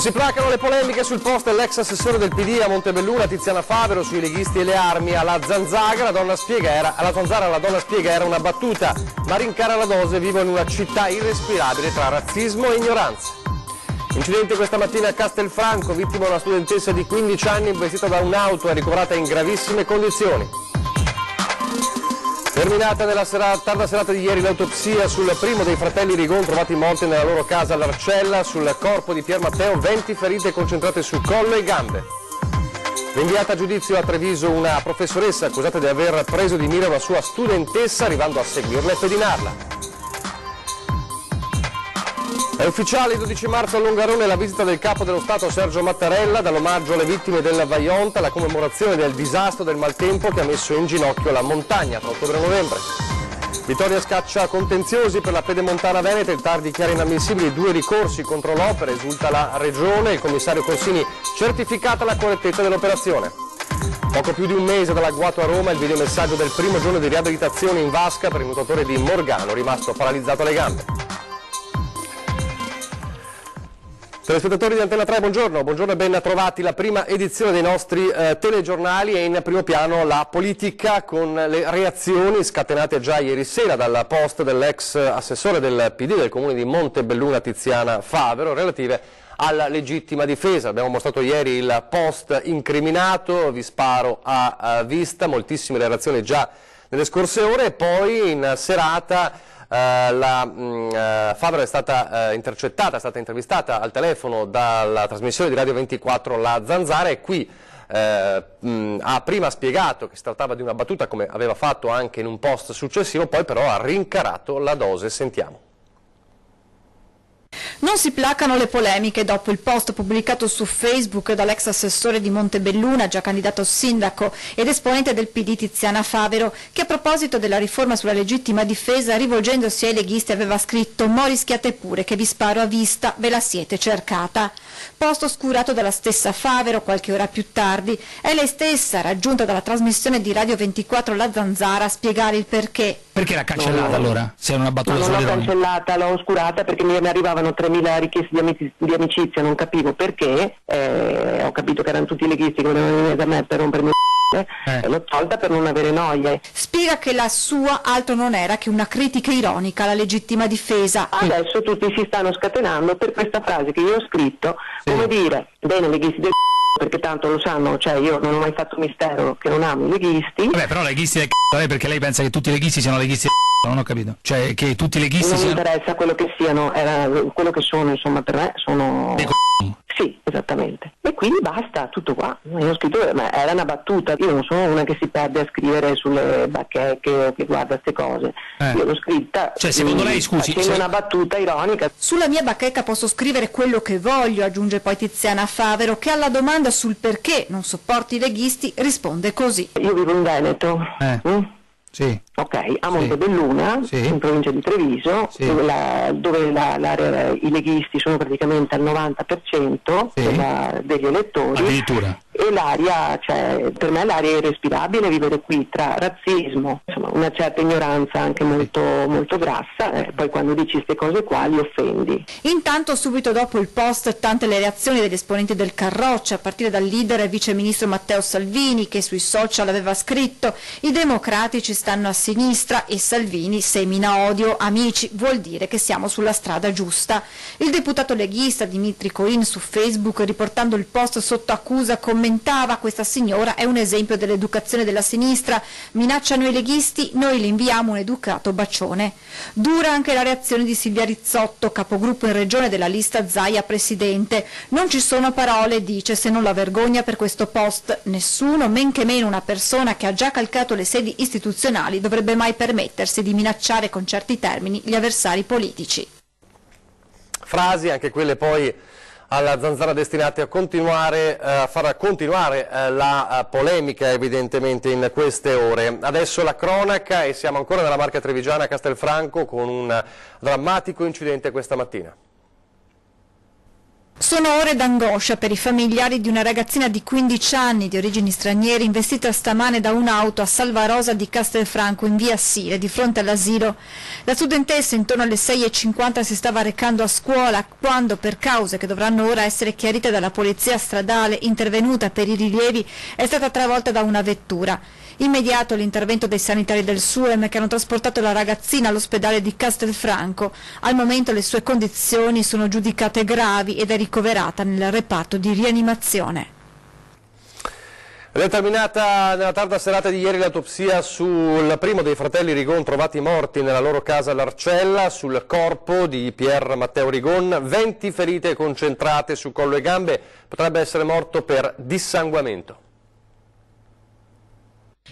Non si placano le polemiche sul post dell'ex assessore del PD a Montebelluna, Tiziana Favero, sui leghisti e le armi. Alla Zanzara la donna spiega era una battuta, ma rincara la dose, vivo in una città irrespirabile tra razzismo e ignoranza. Incidente questa mattina a Castelfranco, vittima una studentessa di 15 anni investita da un'auto e ricoverata in gravissime condizioni. Terminata nella tarda serata di ieri l'autopsia sul primo dei fratelli Rigon trovati morti nella loro casa all'Arcella. Sul corpo di Pier Matteo 20 ferite concentrate su collo e gambe. Rinviata a giudizio a Treviso una professoressa accusata di aver preso di mira una sua studentessa arrivando a seguirla e pedinarla. È ufficiale, il 12 marzo a Longarone la visita del capo dello Stato Sergio Mattarella, dall'omaggio alle vittime del Vajont alla commemorazione del disastro del maltempo che ha messo in ginocchio la montagna tra ottobre e novembre. Vittoria scaccia contenziosi per la pedemontana veneta, il TAR dichiara inammissibili 2 ricorsi contro l'opera, esulta la Regione, il commissario Corsini certificata la correttezza dell'operazione. Poco più di un mese dall'agguato a Roma il videomessaggio del primo giorno di riabilitazione in vasca per il nuotatore di Morgano rimasto paralizzato alle gambe. Telespettatori di Antena 3, buongiorno e ben trovati. La prima edizione dei nostri telegiornali è in primo piano la politica con le reazioni scatenate già ieri sera dal post dell'ex assessore del PD del comune di Montebelluna Tiziana Favero relative alla legittima difesa. Abbiamo mostrato ieri il post incriminato, vi sparo a vista, moltissime le reazioni già nelle scorse ore e poi in serata Favero è stata intercettata, è stata intervistata al telefono dalla trasmissione di Radio 24 La Zanzara e qui ha prima spiegato che si trattava di una battuta come aveva fatto anche in un post successivo, poi però ha rincarato la dose, sentiamo. Non si placano le polemiche dopo il post pubblicato su Facebook dall'ex assessore di Montebelluna, già candidato sindaco ed esponente del PD Tiziana Favero, che a proposito della riforma sulla legittima difesa, rivolgendosi ai leghisti, aveva scritto «Mo rischiate pure che vi sparo a vista, ve la siete cercata». Post oscurato dalla stessa Favero qualche ora più tardi, è lei stessa, raggiunta dalla trasmissione di Radio 24 La Zanzara, a spiegare il perché. Perché l'ha cancellata allora? Se era una battuta non l'ho cancellata, l'ho oscurata perché mi arrivavano 3.000 richieste di amicizia, non capivo perché, ho capito che erano tutti i leghisti che volevano venire da me per rompermi l'ho tolta per non avere noie. Spiega che la sua altro non era che una critica ironica alla legittima difesa. Adesso tutti si stanno scatenando per questa frase che io ho scritto, come dire, bene leghisti del perché tanto lo sanno, cioè io non ho mai fatto mistero che non amo i leghisti. Vabbè, però leghisti del lei perché lei pensa che tutti i leghisti siano leghisti del non ho capito. Cioè che tutti i leghisti non siano... mi interessa quello che siano, quello che sono, insomma, per me sono... Sì, esattamente. E quindi basta, tutto qua. Io ho scritto, ma era una battuta. Io non sono una che si perde a scrivere sulle bacheche o che guarda queste cose. Io l'ho scritta. Cioè, secondo lei, scusi, facendo una battuta ironica. Sulla mia bacheca posso scrivere quello che voglio, aggiunge poi Tiziana Favero, che alla domanda sul perché non sopporti i leghisti risponde così. Io vivo in Veneto. Sì. Ok, a Montebelluna, in provincia di Treviso, dove i leghisti sono praticamente al 90% degli elettori. Addirittura. E l'aria, cioè, per me l'aria è irrespirabile vivere qui tra razzismo, insomma, una certa ignoranza anche molto, molto grassa, poi quando dici queste cose qua li offendi. Intanto subito dopo il post tante le reazioni degli esponenti del Carroccia, a partire dal leader e viceministro Matteo Salvini che sui social aveva scritto «I democratici stanno a sinistra e Salvini semina odio, amici, vuol dire che siamo sulla strada giusta». Il deputato leghista Dimitri Coin su Facebook, riportando il post sotto accusa, commentava «Questa signora è un esempio dell'educazione della sinistra, minacciano i leghisti, noi le inviamo un educato bacione». Dura anche la reazione di Silvia Rizzotto, capogruppo in regione della lista Zaia presidente. «Non ci sono parole», dice, «se non la vergogna per questo post. Nessuno, men che meno una persona che ha già calcato le sedi istituzionali, dovrebbe mai permettersi di minacciare con certi termini gli avversari politici». Frasi, anche quelle poi alla Zanzara destinate a continuare, a far continuare la polemica evidentemente in queste ore. Adesso la cronaca e siamo ancora nella Marca Trevigiana a Castelfranco con un drammatico incidente questa mattina. Sono ore d'angoscia per i familiari di una ragazzina di 15 anni di origini straniere investita stamane da un'auto a Salvarosa di Castelfranco in via Sile, di fronte all'asilo. La studentessa intorno alle 6:50 si stava recando a scuola quando, per cause che dovranno ora essere chiarite dalla polizia stradale intervenuta per i rilievi, è stata travolta da una vettura. Immediato l'intervento dei sanitari del SUEM che hanno trasportato la ragazzina all'ospedale di Castelfranco. Al momento le sue condizioni sono giudicate gravi ed è ricoverata nel reparto di rianimazione. È terminata nella tarda serata di ieri l'autopsia sul primo dei fratelli Rigon trovati morti nella loro casa all'Arcella. Sul corpo di Pier Matteo Rigon 20 ferite concentrate su collo e gambe, potrebbe essere morto per dissanguamento.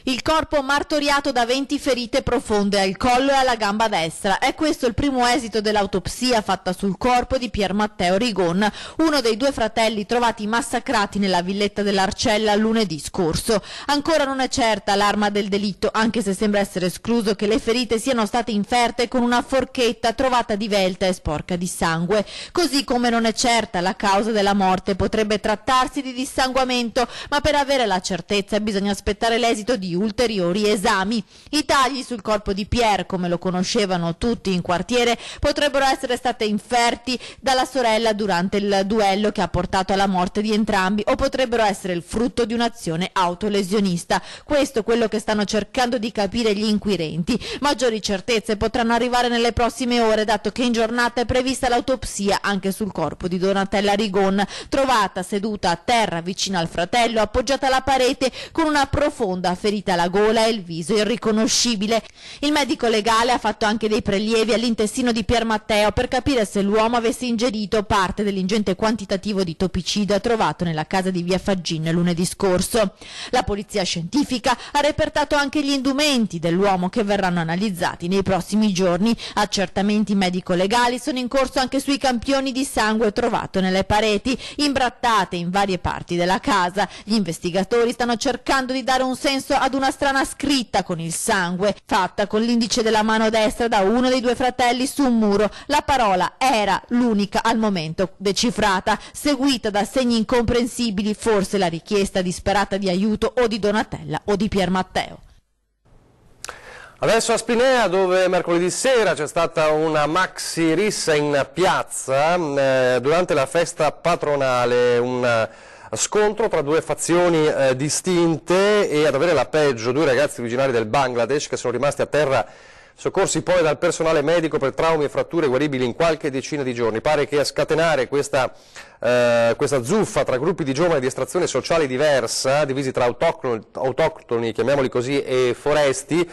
Il corpo martoriato da 20 ferite profonde al collo e alla gamba destra. È questo il primo esito dell'autopsia fatta sul corpo di Pier Matteo Rigon, uno dei due fratelli trovati massacrati nella villetta dell'Arcella lunedì scorso. Ancora non è certa l'arma del delitto, anche se sembra essere escluso che le ferite siano state inferte con una forchetta trovata divelta e sporca di sangue. Così come non è certa la causa della morte, potrebbe trattarsi di dissanguamento, ma per avere la certezza bisogna aspettare l'esito di ulteriori esami. I tagli sul corpo di Pier, come lo conoscevano tutti in quartiere, potrebbero essere state inferti dalla sorella durante il duello che ha portato alla morte di entrambi, o potrebbero essere il frutto di un'azione autolesionista. Questo è quello che stanno cercando di capire gli inquirenti. Maggiori certezze potranno arrivare nelle prossime ore, dato che in giornata è prevista l'autopsia anche sul corpo di Donatella Rigon, trovata seduta a terra vicino al fratello, appoggiata alla parete con una profonda ferita alla gola e il viso irriconoscibile. Il medico legale ha fatto anche dei prelievi all'intestino di Pier Matteo per capire se l'uomo avesse ingerito parte dell'ingente quantitativo di topicida trovato nella casa di via Faggin lunedì scorso. La polizia scientifica ha repertato anche gli indumenti dell'uomo che verranno analizzati nei prossimi giorni. Accertamenti medico-legali sono in corso anche sui campioni di sangue trovato nelle pareti, imbrattate in varie parti della casa. Gli investigatori stanno cercando di dare un senso ad una strana scritta con il sangue, fatta con l'indice della mano destra da uno dei due fratelli su un muro. La parola era l'unica al momento decifrata, seguita da segni incomprensibili, forse la richiesta disperata di aiuto o di Donatella o di Pier Matteo. Adesso a Spinea, dove mercoledì sera c'è stata una maxi rissa in piazza durante la festa patronale, un scontro tra due fazioni distinte, e ad avere la peggio due ragazzi originari del Bangladesh che sono rimasti a terra, soccorsi poi dal personale medico per traumi e fratture guaribili in qualche decina di giorni. Pare che a scatenare questa zuffa tra gruppi di giovani di estrazione sociale diversa, divisi tra autoctoni, chiamiamoli così, e foresti,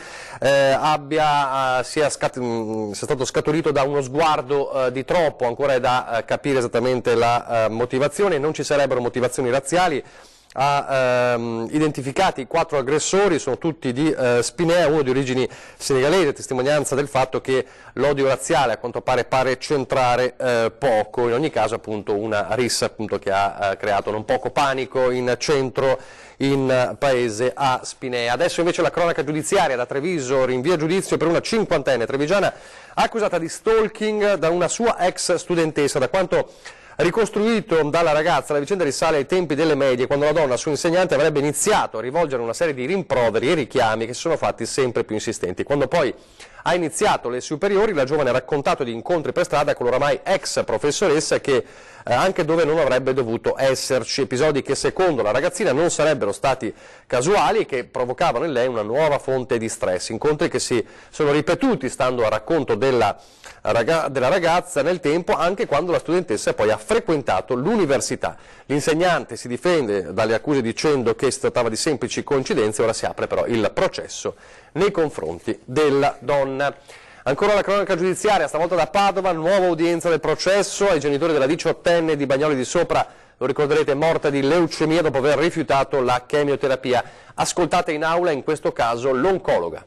sia stato scaturito da uno sguardo di troppo. Ancora è da capire esattamente la motivazione. Non ci sarebbero motivazioni razziali. Ha identificati 4 aggressori, sono tutti di Spinea, uno di origini senegalesi, testimonianza del fatto che l'odio razziale a quanto pare centrare poco. In ogni caso appunto una rissa appunto che ha creato non poco panico in centro, in paese a Spinea. Adesso invece la cronaca giudiziaria. Da Treviso rinvia a giudizio per una 50enne trevigiana accusata di stalking da una sua ex studentessa. Da quanto ricostruito dalla ragazza, la vicenda risale ai tempi delle medie, quando la donna, sua insegnante, avrebbe iniziato a rivolgere una serie di rimproveri e richiami che si sono fatti sempre più insistenti. Quando poi ha iniziato le superiori, la giovane ha raccontato di incontri per strada con l'oramai ex professoressa che anche dove non avrebbe dovuto esserci, episodi che secondo la ragazzina non sarebbero stati casuali e che provocavano in lei una nuova fonte di stress. Incontri che si sono ripetuti, stando al racconto della ragazza, nel tempo, anche quando la studentessa poi ha frequentato l'università. L'insegnante si difende dalle accuse dicendo che si trattava di semplici coincidenze. Ora si apre però il processo nei confronti della donna. Ancora la cronaca giudiziaria, stavolta da Padova, nuova udienza del processo ai genitori della 18enne di Bagnoli di Sopra, lo ricorderete, morta di leucemia dopo aver rifiutato la chemioterapia. Ascoltate in aula in questo caso l'oncologa.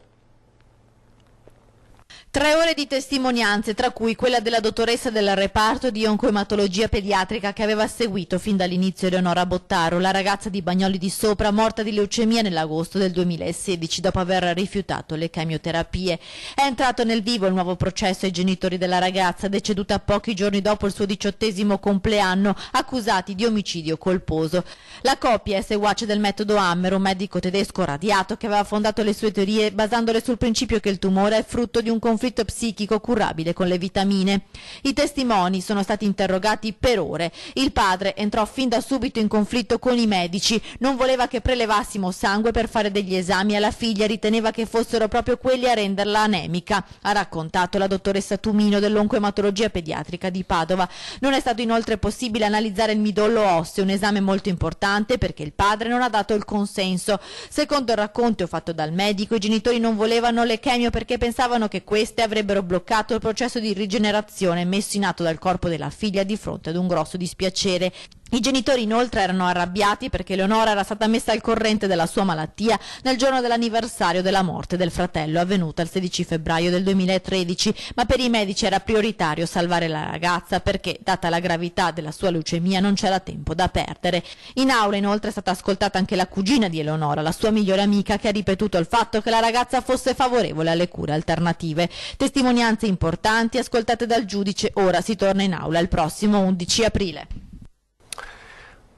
3 ore di testimonianze, tra cui quella della dottoressa del reparto di oncoematologia pediatrica che aveva seguito fin dall'inizio Eleonora Bottaro, la ragazza di Bagnoli di Sopra, morta di leucemia nell'agosto del 2016 dopo aver rifiutato le chemioterapie. È entrato nel vivo il nuovo processo ai genitori della ragazza, deceduta pochi giorni dopo il suo 18° compleanno, accusati di omicidio colposo. La coppia è seguace del metodo Hammer, un medico tedesco radiato che aveva fondato le sue teorie basandole sul principio che il tumore è frutto di un conflitto psichico curabile con le vitamine. I testimoni sono stati interrogati per ore. Il padre entrò fin da subito in conflitto con i medici, non voleva che prelevassimo sangue per fare degli esami alla figlia, riteneva che fossero proprio quelli a renderla anemica, ha raccontato la dottoressa Tumino dell'oncoematologia pediatrica di Padova. Non è stato inoltre possibile analizzare il midollo osseo, un esame molto importante perché il padre non ha dato il consenso. Secondo il racconto fatto dal medico, i genitori non volevano le chemio perché pensavano che queste avrebbero bloccato il processo di rigenerazione messo in atto dal corpo della figlia di fronte ad un grosso dispiacere. I genitori inoltre erano arrabbiati perché Eleonora era stata messa al corrente della sua malattia nel giorno dell'anniversario della morte del fratello, avvenuta il 16 febbraio del 2013, ma per i medici era prioritario salvare la ragazza perché, data la gravità della sua leucemia, non c'era tempo da perdere. In aula inoltre è stata ascoltata anche la cugina di Eleonora, la sua migliore amica, che ha ripetuto il fatto che la ragazza fosse favorevole alle cure alternative. Testimonianze importanti ascoltate dal giudice. Ora si torna in aula il prossimo 11 aprile.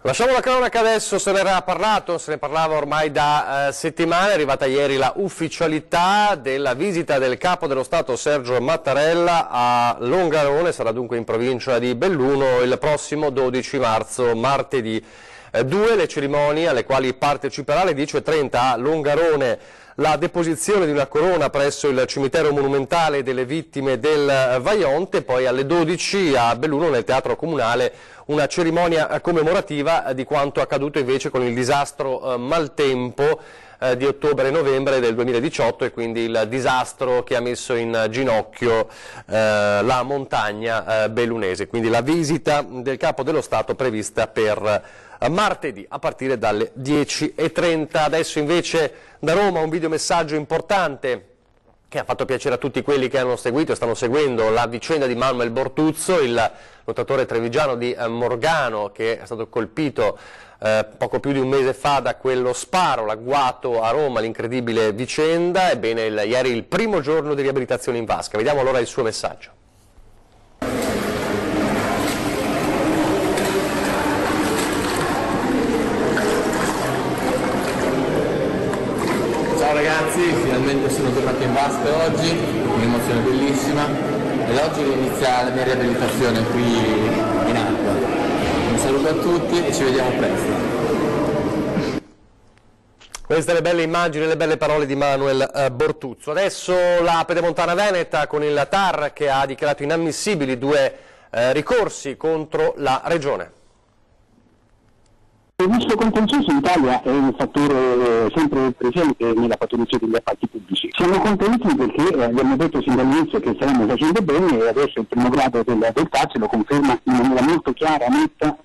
Lasciamo la cronaca adesso, se ne era parlato, se ne parlava ormai da settimane, è arrivata ieri la ufficialità della visita del Capo dello Stato Sergio Mattarella a Longarone, sarà dunque in provincia di Belluno il prossimo 12 marzo, martedì. 2 le cerimonie alle quali parteciperà alle 10:30 a Longarone, la deposizione di una corona presso il cimitero monumentale delle vittime del Vajont, poi alle 12 a Belluno nel Teatro Comunale una cerimonia commemorativa di quanto accaduto invece con il disastro maltempo di ottobre e novembre del 2018 e quindi il disastro che ha messo in ginocchio la montagna bellunese. Quindi la visita del Capo dello Stato prevista per martedì a partire dalle 10:30. Adesso invece da Roma un videomessaggio importante che ha fatto piacere a tutti quelli che hanno seguito e stanno seguendo la vicenda di Manuel Bortuzzo, il lottatore trevigiano di Morgano che è stato colpito poco più di un mese fa da quello sparo, l'agguato a Roma, l'incredibile vicenda. Ebbene, ieri il primo giorno di riabilitazione in vasca. Vediamo allora il suo messaggio. Ciao ragazzi, finalmente sono tornato in vasca oggi, un'emozione bellissima ed oggi inizia la mia riabilitazione qui in acqua. Un saluto a tutti e ci vediamo presto. Queste le belle immagini e le belle parole di Manuel Bortuzzo. Adesso la Pedemontana Veneta con il TAR che ha dichiarato inammissibili 2 ricorsi contro la Regione. Il rischio contenzioso in Italia è un fattore sempre presente nella patologia degli appalti pubblici. Siamo contenti perché abbiamo detto sin dall'inizio che stiamo facendo bene e adesso il primo grado del TAR ce lo conferma in maniera molto chiara, netta,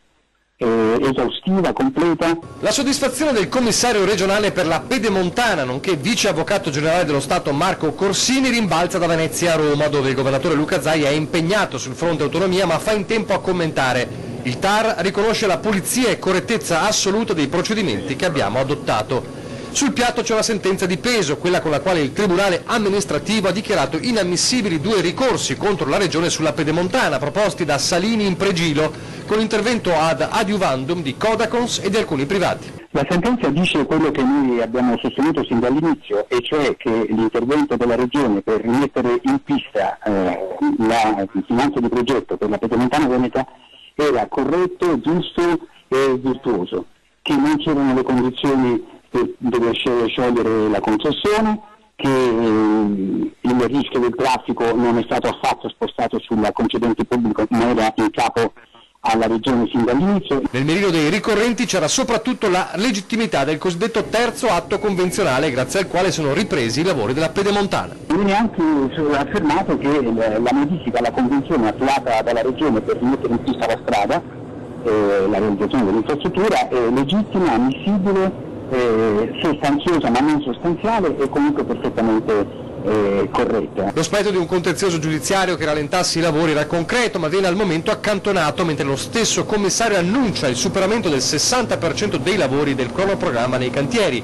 esaustiva, completa. La soddisfazione del commissario regionale per la Pedemontana, nonché vice avvocato generale dello Stato Marco Corsini, rimbalza da Venezia a Roma, dove il governatore Luca Zaia è impegnato sul fronte autonomia ma fa in tempo a commentare. Il TAR riconosce la pulizia e correttezza assoluta dei procedimenti che abbiamo adottato. Sul piatto c'è una sentenza di peso, quella con la quale il Tribunale amministrativo ha dichiarato inammissibili 2 ricorsi contro la Regione sulla Pedemontana, proposti da Salini in Pregilo, con intervento ad adiuvandum di Codacons e di alcuni privati. La sentenza dice quello che noi abbiamo sostenuto sin dall'inizio, e cioè che l'intervento della Regione per rimettere in pista la finanza di progetto per la Pedemontana Veneta era corretto, giusto e virtuoso, che non c'erano le condizioni per dover sciogliere la concessione, che il rischio del traffico non è stato affatto spostato sul concedente pubblico ma era in capo alla Regione sin dall'inizio. Nel mirino dei ricorrenti c'era soprattutto la legittimità del cosiddetto terzo atto convenzionale grazie al quale sono ripresi i lavori della Pedemontana. Viene anche affermato che la modifica alla convenzione attuata dalla Regione per rimettere in pista la strada, la realizzazione dell'infrastruttura, è legittima, ammissibile, sostanziosa ma non sostanziale e comunque perfettamente corretta. Lo spettro di un contenzioso giudiziario che rallentasse i lavori era concreto, ma viene al momento accantonato mentre lo stesso commissario annuncia il superamento del 60% dei lavori del cronoprogramma nei cantieri.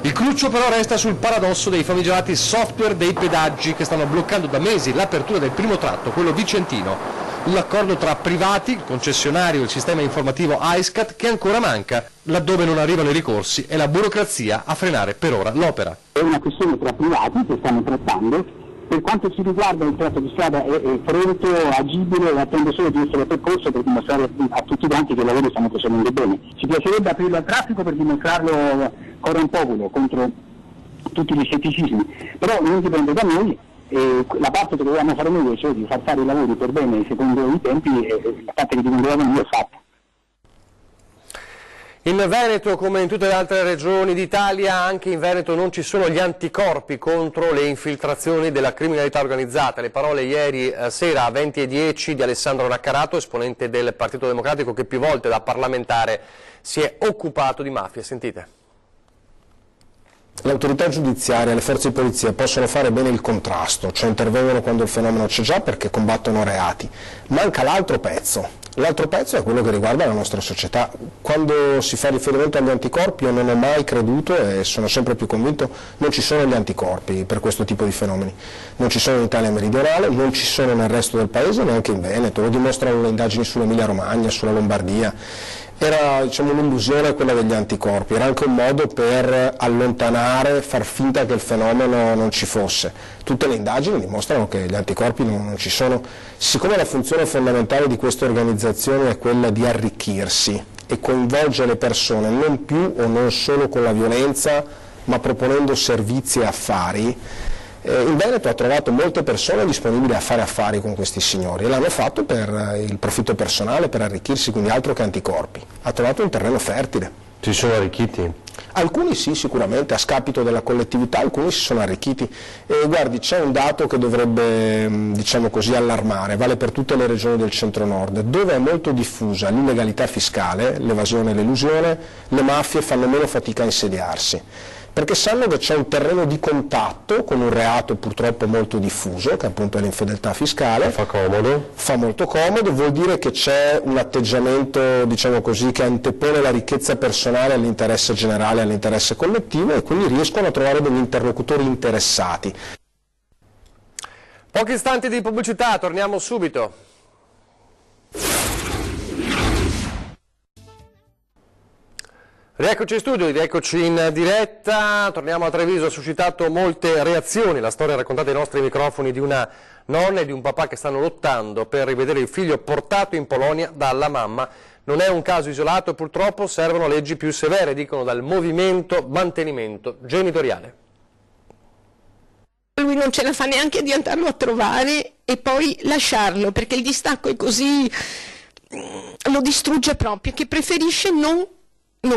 Il cruccio però resta sul paradosso dei famigerati software dei pedaggi che stanno bloccando da mesi l'apertura del primo tratto, quello vicentino. Un accordo tra privati, il concessionario e il sistema informativo AISCAT che ancora manca, laddove non arrivano i ricorsi e la burocrazia a frenare per ora l'opera. È una questione tra privati che stanno trattando. Per quanto ci riguarda il tratto di strada è pronto, agibile e attende solo di essere percorso per dimostrare a tutti quanti che i lavori stanno procedendo bene. Ci piacerebbe aprirlo al traffico per dimostrarlo coram populo contro tutti gli scetticismi, però non dipende da noi. La parte che dovevamo fare noi, cioè di far fare i lavori per bene secondo i tempi, la parte che dipendeva da noi è fatta. In Veneto, come in tutte le altre regioni d'Italia, anche in Veneto non ci sono gli anticorpi contro le infiltrazioni della criminalità organizzata. Le parole ieri sera a 20:10 di Alessandro Naccarato, esponente del Partito Democratico che più volte da parlamentare si è occupato di mafia. Sentite. L'autorità giudiziaria e le forze di polizia possono fare bene il contrasto, cioè intervengono quando il fenomeno c'è già perché combattono reati. Manca l'altro pezzo. L'altro pezzo è quello che riguarda la nostra società. Quando si fa riferimento agli anticorpi io non ho mai creduto e sono sempre più convinto non ci sono gli anticorpi per questo tipo di fenomeni. Non ci sono in Italia meridionale, non ci sono nel resto del paese, neanche in Veneto, lo dimostrano le indagini sull'Emilia Romagna, sulla Lombardia. Era un'illusione quella degli anticorpi, era anche un modo per allontanare, far finta che il fenomeno non ci fosse. Tutte le indagini dimostrano che gli anticorpi non ci sono. Siccome la funzione fondamentale di queste organizzazioni è quella di arricchirsi e coinvolgere le persone non più o non solo con la violenza, ma proponendo servizi e affari, in Veneto ha trovato molte persone disponibili a fare affari con questi signori e l'hanno fatto per il profitto personale, per arricchirsi, quindi altro che anticorpi. Ha trovato un terreno fertile. Si sono arricchiti? Alcuni sì, sicuramente, a scapito della collettività, alcuni si sono arricchiti. E guardi, c'è un dato che dovrebbe, diciamo così, allarmare, vale per tutte le regioni del centro-nord, dove è molto diffusa l'illegalità fiscale, l'evasione e l'elusione, le mafie fanno meno fatica a insediarsi. Perché sanno che c'è un terreno di contatto con un reato purtroppo molto diffuso, che appunto è l'infedeltà fiscale. Fa comodo. Fa molto comodo, vuol dire che c'è un atteggiamento, diciamo così, che antepone la ricchezza personale all'interesse generale, all'interesse collettivo e quindi riescono a trovare degli interlocutori interessati. Pochi istanti di pubblicità, torniamo subito. Rieccoci in studio, rieccoci in diretta, torniamo a Treviso, ha suscitato molte reazioni, la storia raccontata ai nostri microfoni di una nonna e di un papà che stanno lottando per rivedere il figlio portato in Polonia dalla mamma. Non è un caso isolato e purtroppo servono leggi più severe, dicono dal movimento mantenimento genitoriale. Lui non ce la fa neanche di andarlo a trovare e poi lasciarlo, perché il distacco è così, lo distrugge proprio, che preferisce non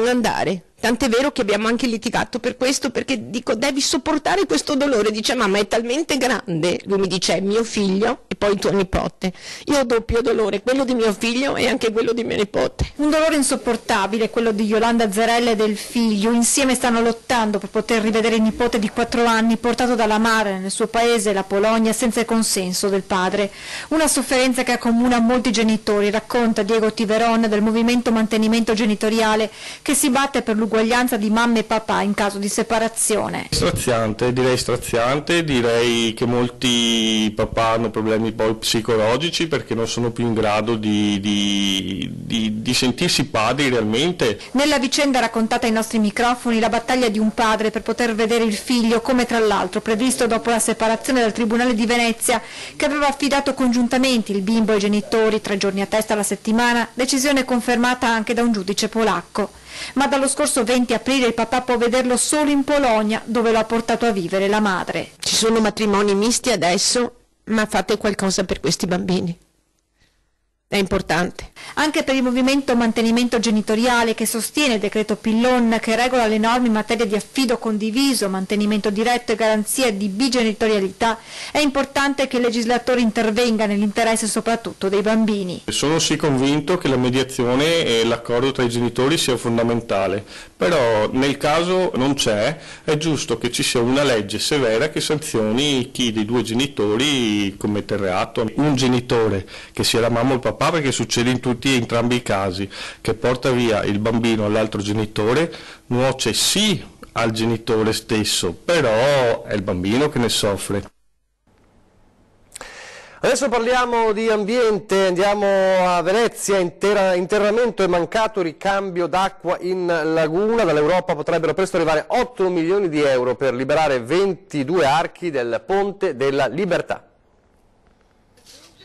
andare. Tant'è vero che abbiamo anche litigato per questo, perché dico devi sopportare questo dolore. Dice mamma è talmente grande, lui mi dice è mio figlio e poi tuo nipote. Io ho doppio dolore, quello di mio figlio e anche quello di mio nipote. Un dolore insopportabile, quello di Yolanda Zerella e del figlio. Insieme stanno lottando per poter rivedere il nipote di 4 anni portato dalla madre nel suo paese, la Polonia, senza il consenso del padre. Una sofferenza che accomuna molti genitori, racconta Diego Tiveron del movimento mantenimento genitoriale che si batte per l'uguaglianza di mamma e papà in caso di separazione. Straziante, direi che molti papà hanno problemi poi psicologici perché non sono più in grado di sentirsi padri realmente. Nella vicenda raccontata ai nostri microfoni, la battaglia di un padre per poter vedere il figlio, come tra l'altro previsto dopo la separazione dal Tribunale di Venezia, che aveva affidato congiuntamente il bimbo ai genitori 3 giorni a testa alla settimana, decisione confermata anche da un giudice polacco. Ma dallo scorso 20 aprile il papà può vederlo solo in Polonia, dove lo ha portato a vivere la madre. Ci sono matrimoni misti adesso, ma fate qualcosa per questi bambini. è importante. Anche per il movimento Mantenimento Genitoriale, che sostiene il decreto Pillon, che regola le norme in materia di affido condiviso, mantenimento diretto e garanzia di bigenitorialità, è importante che il legislatore intervenga nell'interesse soprattutto dei bambini. Sono sì convinto che la mediazione e l'accordo tra i genitori sia fondamentale, però nel caso non c'è, è giusto che ci sia una legge severa che sanzioni chi dei due genitori commette il reato. Un genitore, che sia la mamma o il papà, perché succede in tutti e entrambi i casi, che porta via il bambino all'altro genitore, nuoce sì al genitore stesso, però è il bambino che ne soffre. Adesso parliamo di ambiente, andiamo a Venezia, interramento e mancato ricambio d'acqua in laguna. Dall'Europa potrebbero presto arrivare 8 milioni di euro per liberare 22 archi del Ponte della Libertà.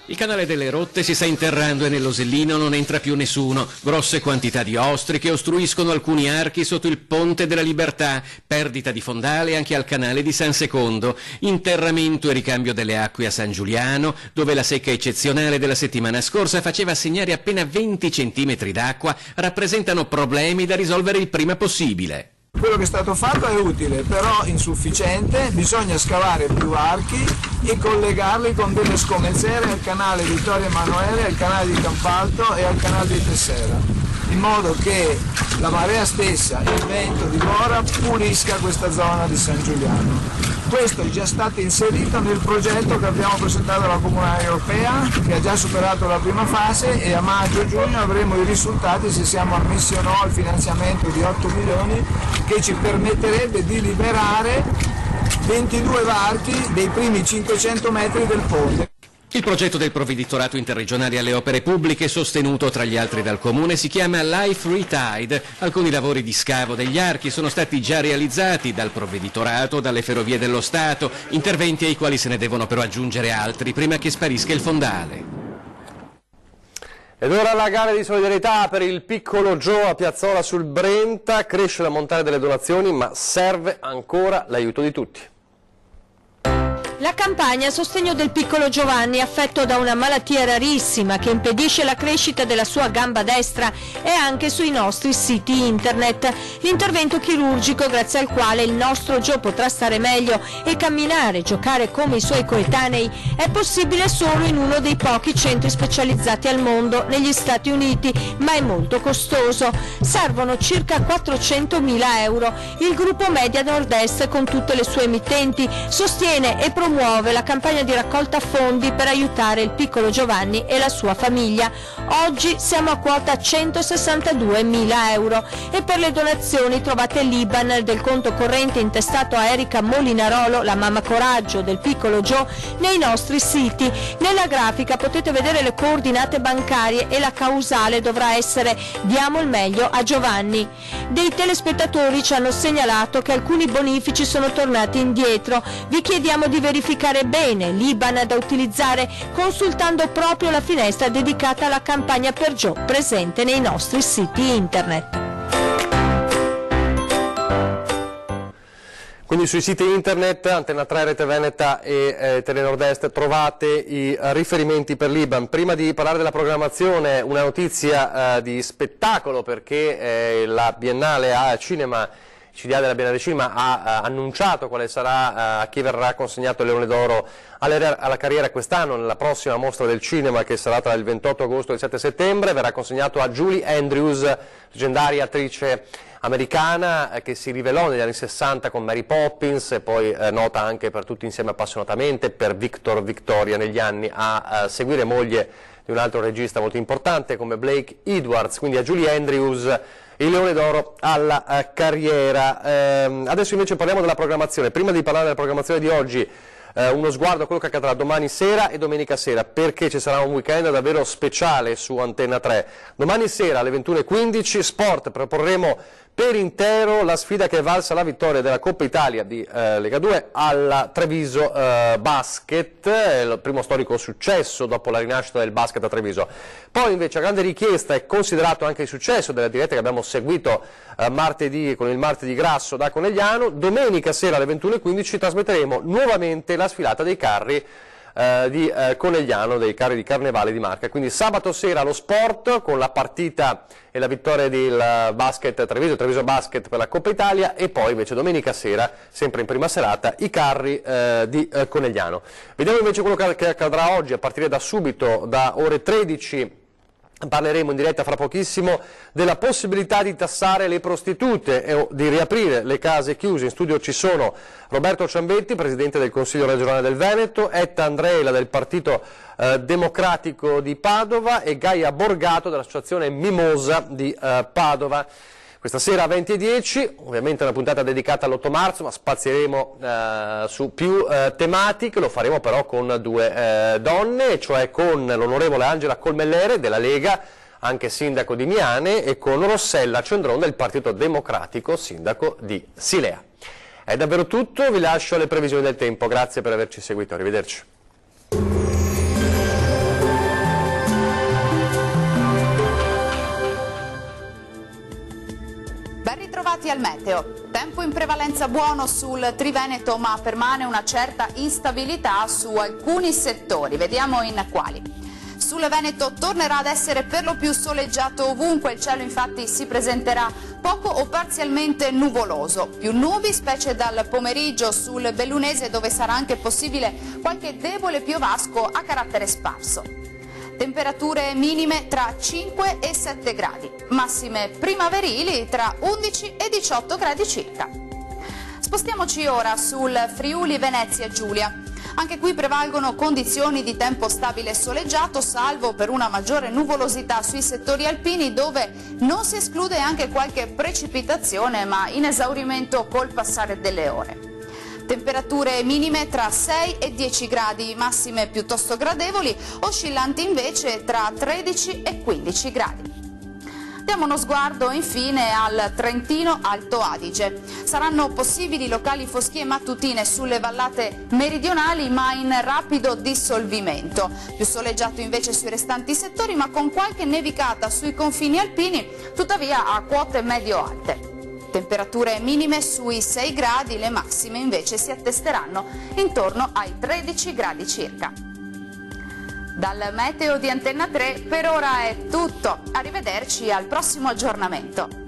Il canale delle rotte si sta interrando e nell'Osellino non entra più nessuno. Grosse quantità di ostriche ostruiscono alcuni archi sotto il Ponte della Libertà, perdita di fondale anche al canale di San Secondo, interramento e ricambio delle acque a San Giuliano, dove la secca eccezionale della settimana scorsa faceva segnare appena 20 centimetri d'acqua, rappresentano problemi da risolvere il prima possibile. Quello che è stato fatto è utile, però insufficiente, bisogna scavare più archi e collegarli con delle scomezzere al canale Vittorio Emanuele, al canale di Campalto e al canale di Tessera, in modo che la marea stessa e il vento di Bora pulisca questa zona di San Giuliano. Questo è già stato inserito nel progetto che abbiamo presentato alla Comunità Europea, che ha già superato la prima fase, e a maggio-giugno avremo i risultati se siamo ammessi o no al finanziamento di 8 milioni che ci permetterebbe di liberare 22 varchi dei primi 500 metri del ponte. Il progetto del provveditorato interregionale alle opere pubbliche, sostenuto tra gli altri dal Comune, si chiama Life Retide. Alcuni lavori di scavo degli archi sono stati già realizzati dal provveditorato, dalle Ferrovie dello Stato, interventi ai quali se ne devono però aggiungere altri prima che sparisca il fondale. Ed ora la gara di solidarietà per il piccolo Joe a Piazzola sul Brenta. Cresce l'ammontare delle donazioni, ma serve ancora l'aiuto di tutti. La campagna a sostegno del piccolo Giovanni, affetto da una malattia rarissima che impedisce la crescita della sua gamba destra, è anche sui nostri siti internet. L'intervento chirurgico grazie al quale il nostro Gio potrà stare meglio e camminare, giocare come i suoi coetanei, è possibile solo in uno dei pochi centri specializzati al mondo, negli Stati Uniti, ma è molto costoso. Servono circa 400.000 euro. Il gruppo Media Nord-Est, con tutte le sue emittenti, sostiene e promuove la campagna di raccolta fondi per aiutare il piccolo Giovanni e la sua famiglia. Oggi siamo a quota 162.000 euro e per le donazioni trovate l'IBAN del conto corrente intestato a Erika Molinarolo, la mamma coraggio del piccolo Gio, nei nostri siti. Nella grafica potete vedere le coordinate bancarie e la causale dovrà essere "Diamo il meglio a Giovanni". Dei telespettatori ci hanno segnalato che alcuni bonifici sono tornati indietro. Vi chiediamo di verificare bene l'IBAN da utilizzare consultando proprio la finestra dedicata alla campagna per Gio presente nei nostri siti internet. Quindi sui siti internet, Antena 3, Rete Veneta e Telenord Est trovate i riferimenti per l'IBAN. Prima di parlare della programmazione, una notizia di spettacolo, perché la Biennale a Cinema, il CDA della Biennale Cinema ha annunciato quale sarà a chi verrà consegnato il Leone d'Oro alla carriera quest'anno, nella prossima mostra del cinema che sarà tra il 28 agosto e il 7 settembre, verrà consegnato a Julie Andrews, leggendaria attrice americana che si rivelò negli anni 60 con Mary Poppins e poi nota anche per Tutti insieme appassionatamente, per Victor Victoria negli anni, a seguire moglie di un altro regista molto importante come Blake Edwards. Quindi a Julie Andrews il Leone d'Oro alla carriera. Adesso invece parliamo della programmazione. Prima di parlare della programmazione di oggi, uno sguardo a quello che accadrà domani sera e domenica sera, perché ci sarà un weekend davvero speciale su Antena 3. Domani sera alle 21:15 Sport, proporremo per intero la sfida che è valsa la vittoria della Coppa Italia di Lega 2 alla Treviso Basket, il primo storico successo dopo la rinascita del basket a Treviso. Poi invece a grande richiesta è considerato anche il successo della diretta che abbiamo seguito martedì con il Martedì Grasso da Conegliano. Domenica sera alle 21:15 trasmetteremo nuovamente la sfilata dei carri di Conegliano, dei carri di Carnevale di Marca. Quindi sabato sera lo sport con la partita e la vittoria del basket Treviso Basket per la Coppa Italia, e poi invece domenica sera, sempre in prima serata, i carri di Conegliano. Vediamo invece quello che accadrà oggi a partire da subito, da ore 13. Parleremo in diretta fra pochissimo della possibilità di tassare le prostitute e di riaprire le case chiuse. In studio ci sono Roberto Ciambetti, Presidente del Consiglio regionale del Veneto, Etta Andreila del Partito Democratico di Padova e Gaia Borgato dell'Associazione Mimosa di Padova. Questa sera a 20:10, ovviamente una puntata dedicata all'8 marzo, ma spazieremo su più tematiche, lo faremo però con due donne, cioè con l'onorevole Angela Colmellere della Lega, anche sindaco di Miane, e con Rossella Cendron del Partito Democratico, sindaco di Silea. È davvero tutto, vi lascio alle previsioni del tempo, grazie per averci seguito, arrivederci. Ben ritrovati al meteo. Tempo in prevalenza buono sul Triveneto, ma permane una certa instabilità su alcuni settori. Vediamo in quali. Sul Veneto tornerà ad essere per lo più soleggiato ovunque, il cielo infatti si presenterà poco o parzialmente nuvoloso. Più nubi, specie dal pomeriggio sul Bellunese, dove sarà anche possibile qualche debole piovasco a carattere sparso. Temperature minime tra 5 e 7 gradi, massime primaverili tra 11 e 18 gradi circa. Spostiamoci ora sul Friuli Venezia Giulia. Anche qui prevalgono condizioni di tempo stabile e soleggiato, salvo per una maggiore nuvolosità sui settori alpini, dove non si esclude anche qualche precipitazione, ma in esaurimento col passare delle ore. Temperature minime tra 6 e 10 gradi, massime piuttosto gradevoli, oscillanti invece tra 13 e 15 gradi. Diamo uno sguardo infine al Trentino Alto Adige. Saranno possibili locali foschie mattutine sulle vallate meridionali, ma in rapido dissolvimento. Più soleggiato invece sui restanti settori, ma con qualche nevicata sui confini alpini, tuttavia a quote medio-alte. Temperature minime sui 6 gradi, le massime invece si attesteranno intorno ai 13 gradi circa. Dal meteo di Antenna 3 per ora è tutto, arrivederci al prossimo aggiornamento.